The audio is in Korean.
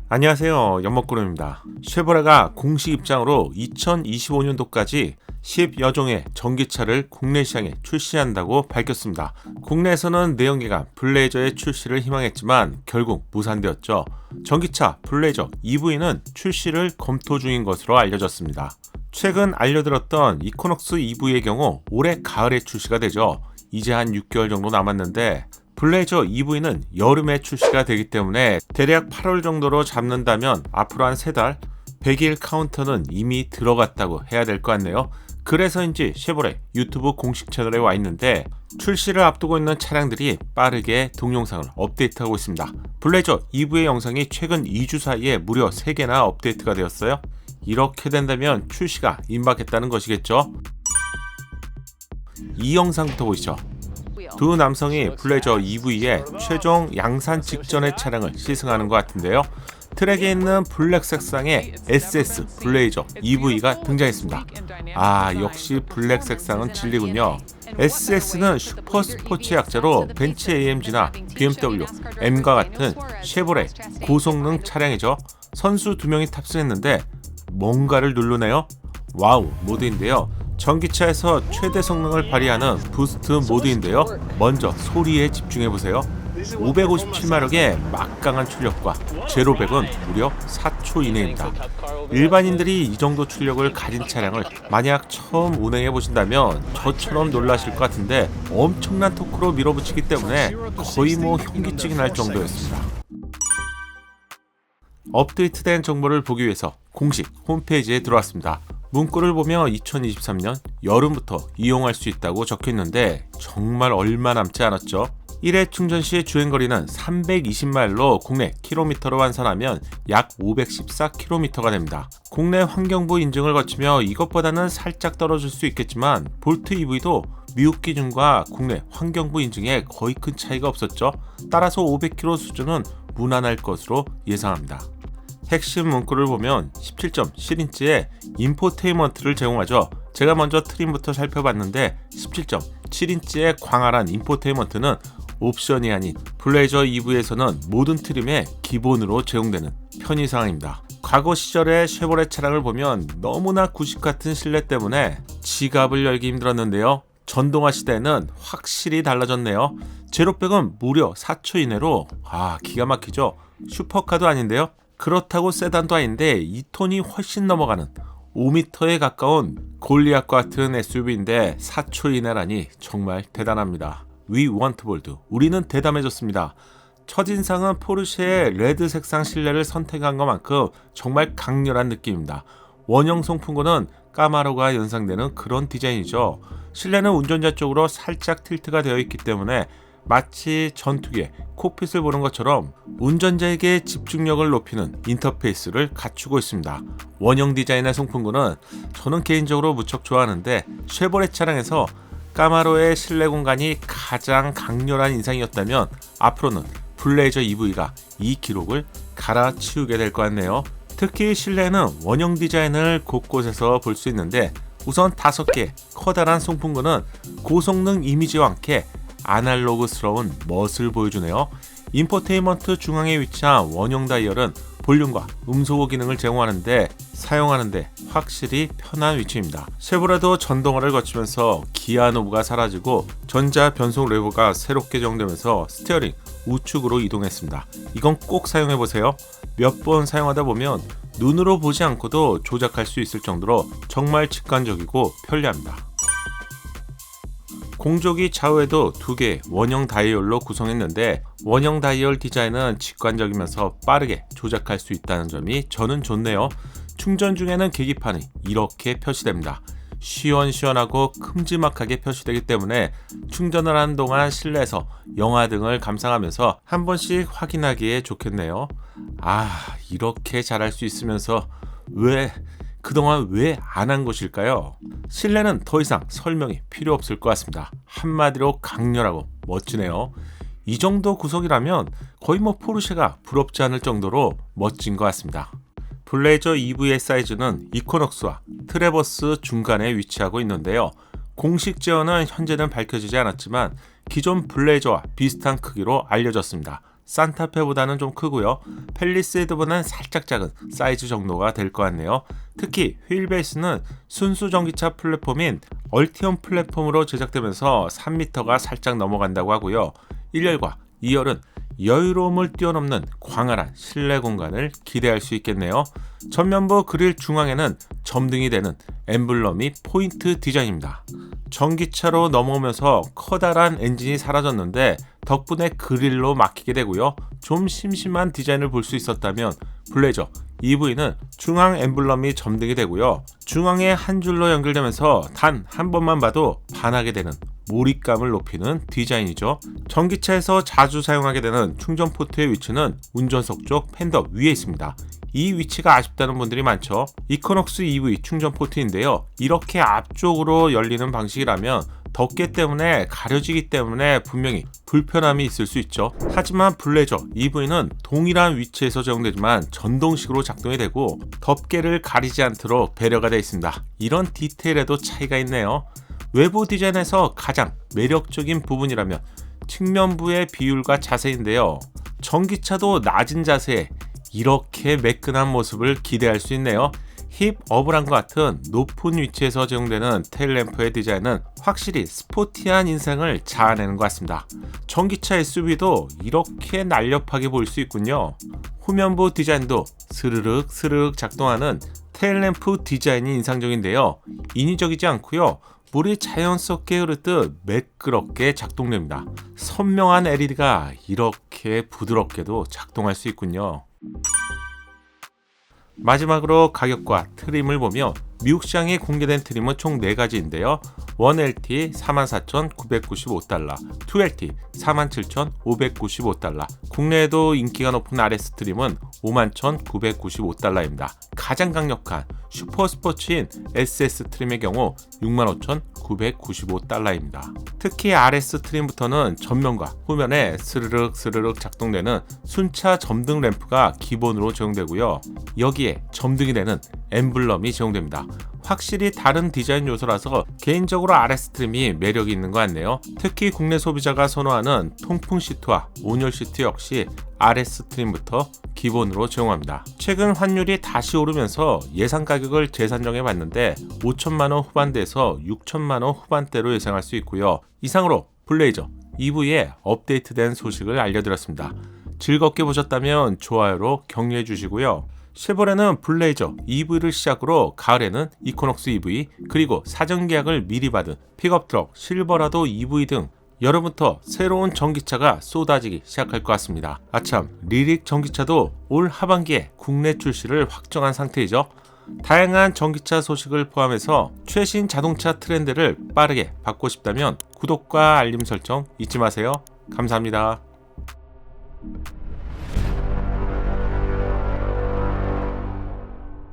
안녕하세요. 연목구름입니다. 쉐보레가 공식 입장으로 2025년도까지 10여 종의 전기차를 국내 시장에 출시한다고 밝혔습니다. 국내에서는 내연기관 블레이저의 출시를 희망했지만 결국 무산되었죠. 전기차 블레이저 EV는 출시를 검토 중인 것으로 알려졌습니다. 최근 알려들었던 이코녹스 EV의 경우 올해 가을에 출시가 되죠. 이제 한 6개월 정도 남았는데 블레이저 EV는 여름에 출시가 되기 때문에 대략 8월 정도로 잡는다면 앞으로 한 3달 100일 카운터는 이미 들어갔다고 해야 될 것 같네요. 그래서인지 쉐보레 유튜브 공식 채널에 와 있는데 출시를 앞두고 있는 차량들이 빠르게 동영상을 업데이트하고 있습니다. 블레이저 EV의 영상이 최근 2주 사이에 무려 3개나 업데이트가 되었어요. 이렇게 된다면 출시가 임박했다는 것이겠죠. 이 영상부터 보시죠. 두 남성이 블레이저 EV의 최종 양산 직전의 차량을 시승하는 것 같은데요. 트랙에 있는 블랙 색상의 SS 블레이저 EV가 등장했습니다. 역시 블랙 색상은 진리군요. SS는 슈퍼 스포츠의 약자로 벤츠 AMG나 BMW, M과 같은 쉐보레 고성능 차량이죠. 선수 2명이 탑승했는데 뭔가를 누르네요. 와우 모드인데요. 전기차에서 최대 성능을 발휘하는 부스트 모드인데요. 먼저 소리에 집중해보세요. 557마력의 막강한 출력과 제로 100은 무려 4초 이내입니다. 일반인들이 이 정도 출력을 가진 차량을 만약 처음 운행해보신다면 저처럼 놀라실 것 같은데 엄청난 토크로 밀어붙이기 때문에 거의 현기증이 날 정도였습니다. 업데이트된 정보를 보기 위해서 공식 홈페이지에 들어왔습니다. 문구를 보며 2023년 여름부터 이용할 수 있다고 적혀있는데 정말 얼마 남지 않았죠. 1회 충전 시 주행거리는 320마일로 국내 킬로미터로 환산하면 약 514km가 됩니다. 국내 환경부 인증을 거치며 이것보다는 살짝 떨어질 수 있겠지만 볼트 EV도 미국 기준과 국내 환경부 인증에 거의 큰 차이가 없었죠. 따라서 500km 수준은 무난할 것으로 예상합니다. 핵심 문구를 보면 17.7인치의 인포테인먼트를 제공하죠. 제가 먼저 트림부터 살펴봤는데 17.7인치의 광활한 인포테인먼트는 옵션이 아닌 블레이저 EV에서는 모든 트림에 기본으로 제공되는 편의사항입니다. 과거 시절의 쉐보레 차량을 보면 너무나 구식 같은 실내 때문에 지갑을 열기 힘들었는데요. 전동화 시대에는 확실히 달라졌네요. 제로백은 무려 4초 이내로 기가 막히죠. 슈퍼카도 아닌데요. 그렇다고 세단도 아닌데 2톤이 훨씬 넘어가는 5m에 가까운 골리앗과 같은 SUV인데 4초 이내라니 정말 대단합니다. We want bold. 우리는 대담해졌습니다. 첫인상은 포르쉐의 레드 색상 실내를 선택한 것만큼 정말 강렬한 느낌입니다. 원형 송풍구는 까마로가 연상되는 그런 디자인이죠. 실내는 운전자 쪽으로 살짝 틸트가 되어 있기 때문에 마치 전투기의 콕핏을 보는 것처럼 운전자에게 집중력을 높이는 인터페이스를 갖추고 있습니다. 원형 디자인의 송풍구는 저는 개인적으로 무척 좋아하는데 쉐보레 차량에서 까마로의 실내 공간이 가장 강렬한 인상이었다면 앞으로는 블레이저 EV가 이 기록을 갈아치우게 될 것 같네요. 특히 실내에는 원형 디자인을 곳곳에서 볼 수 있는데 우선 5개 커다란 송풍구는 고성능 이미지와 함께 아날로그스러운 멋을 보여주네요. 인포테인먼트 중앙에 위치한 원형 다이얼은 볼륨과 음소거 기능을 제공하는데 사용하는데 확실히 편한 위치입니다. 쉐보레도 전동화를 거치면서 기아 노브가 사라지고 전자 변속 레버가 새롭게 제공되면서 스티어링 우측으로 이동했습니다. 이건 꼭 사용해보세요. 몇 번 사용하다 보면 눈으로 보지 않고도 조작할 수 있을 정도로 정말 직관적이고 편리합니다. 공조기 좌우에도 2개의 원형 다이얼로 구성했는데 원형 다이얼 디자인은 직관적이면서 빠르게 조작할 수 있다는 점이 저는 좋네요. 충전 중에는 계기판이 이렇게 표시됩니다. 시원시원하고 큼지막하게 표시되기 때문에 충전을 하는 동안 실내에서 영화 등을 감상하면서 한 번씩 확인하기에 좋겠네요. 이렇게 잘할 수 있으면서 그동안 왜 안 한 것일까요? 실내는 더 이상 설명이 필요 없을 것 같습니다. 한마디로 강렬하고 멋지네요. 이 정도 구성이라면 거의 포르쉐가 부럽지 않을 정도로 멋진 것 같습니다. 블레이저 EV의 사이즈는 이코녹스와 트래버스 중간에 위치하고 있는데요. 공식 제어는 현재는 밝혀지지 않았지만 기존 블레이저와 비슷한 크기로 알려졌습니다. 산타페보다는 좀 크고요. 팰리세이드보다는 살짝 작은 사이즈 정도가 될 것 같네요. 특히 휠 베이스는 순수 전기차 플랫폼인 얼티엄 플랫폼으로 제작되면서 3m가 살짝 넘어간다고 하고요. 1열과 2열은 여유로움을 뛰어넘는 광활한 실내 공간을 기대할 수 있겠네요. 전면부 그릴 중앙에는 점등이 되는 엠블럼이 포인트 디자인입니다. 전기차로 넘어오면서 커다란 엔진이 사라졌는데 덕분에 그릴로 막히게 되고요. 좀 심심한 디자인을 볼 수 있었다면 블레이저 EV는 중앙 엠블럼이 점등이 되고요. 중앙에 한 줄로 연결되면서 단 한 번만 봐도 반하게 되는 몰입감을 높이는 디자인이죠. 전기차에서 자주 사용하게 되는 충전 포트의 위치는 운전석 쪽 팬더 위에 있습니다. 이 위치가 아쉽다는 분들이 많죠. 이코녹스 EV 충전 포트인데요. 이렇게 앞쪽으로 열리는 방식이라면 덮개 때문에 가려지기 때문에 분명히 불편함이 있을 수 있죠. 하지만 블레이저 EV는 동일한 위치에서 제공되지만 전동식으로 작동이 되고 덮개를 가리지 않도록 배려가 되어 있습니다. 이런 디테일에도 차이가 있네요. 외부 디자인에서 가장 매력적인 부분이라면 측면부의 비율과 자세인데요. 전기차도 낮은 자세에 이렇게 매끈한 모습을 기대할 수 있네요. 힙 어브란과 같은 높은 위치에서 제공되는 테일램프의 디자인은 확실히 스포티한 인상을 자아내는 것 같습니다. 전기차 SUV도 이렇게 날렵하게 보일 수 있군요. 후면부 디자인도 스르륵 스르륵 작동하는 테일램프 디자인이 인상적인데요. 인위적이지 않고요. 물이 자연스럽게 흐르듯 매끄럽게 작동됩니다. 선명한 LED가 이렇게 부드럽게도 작동할 수 있군요. 마지막으로 가격과 트림을 보며 미국 시장에 공개된 트림은 총 4가지인데요. 1LT 44,995달러, 2LT 47,595달러, 국내에도 인기가 높은 RS 트림은 51,995달러입니다. 가장 강력한 슈퍼스포츠인 SS 트림의 경우 65,995달러입니다. 특히 RS 트림부터는 전면과 후면에 스르륵 스르륵 작동되는 순차 점등 램프가 기본으로 제공되고요. 여기에 점등이 되는 엠블럼이 제공됩니다. 확실히 다른 디자인 요소라서 개인적으로 RS 트림이 매력이 있는 것 같네요. 특히 국내 소비자가 선호하는 통풍 시트와 온열 시트 역시 RS 트림부터 기본으로 제공합니다. 최근 환율이 다시 오르면서 예상 가격을 재산정해 봤는데 5천만원 후반대에서 6천만원 후반대로 예상할 수 있고요. 이상으로 블레이저 EV의 업데이트된 소식을 알려드렸습니다. 즐겁게 보셨다면 좋아요로 격려해 주시고요. 쉐보레는 블레이저 EV를 시작으로 가을에는 이코녹스 EV 그리고 사전 계약을 미리 받은 픽업트럭 실버라도 EV 등 여름부터 새로운 전기차가 쏟아지기 시작할 것 같습니다. 아참 리릭 전기차도 올 하반기에 국내 출시를 확정한 상태이죠. 다양한 전기차 소식을 포함해서 최신 자동차 트렌드를 빠르게 받고 싶다면 구독과 알림 설정 잊지 마세요. 감사합니다.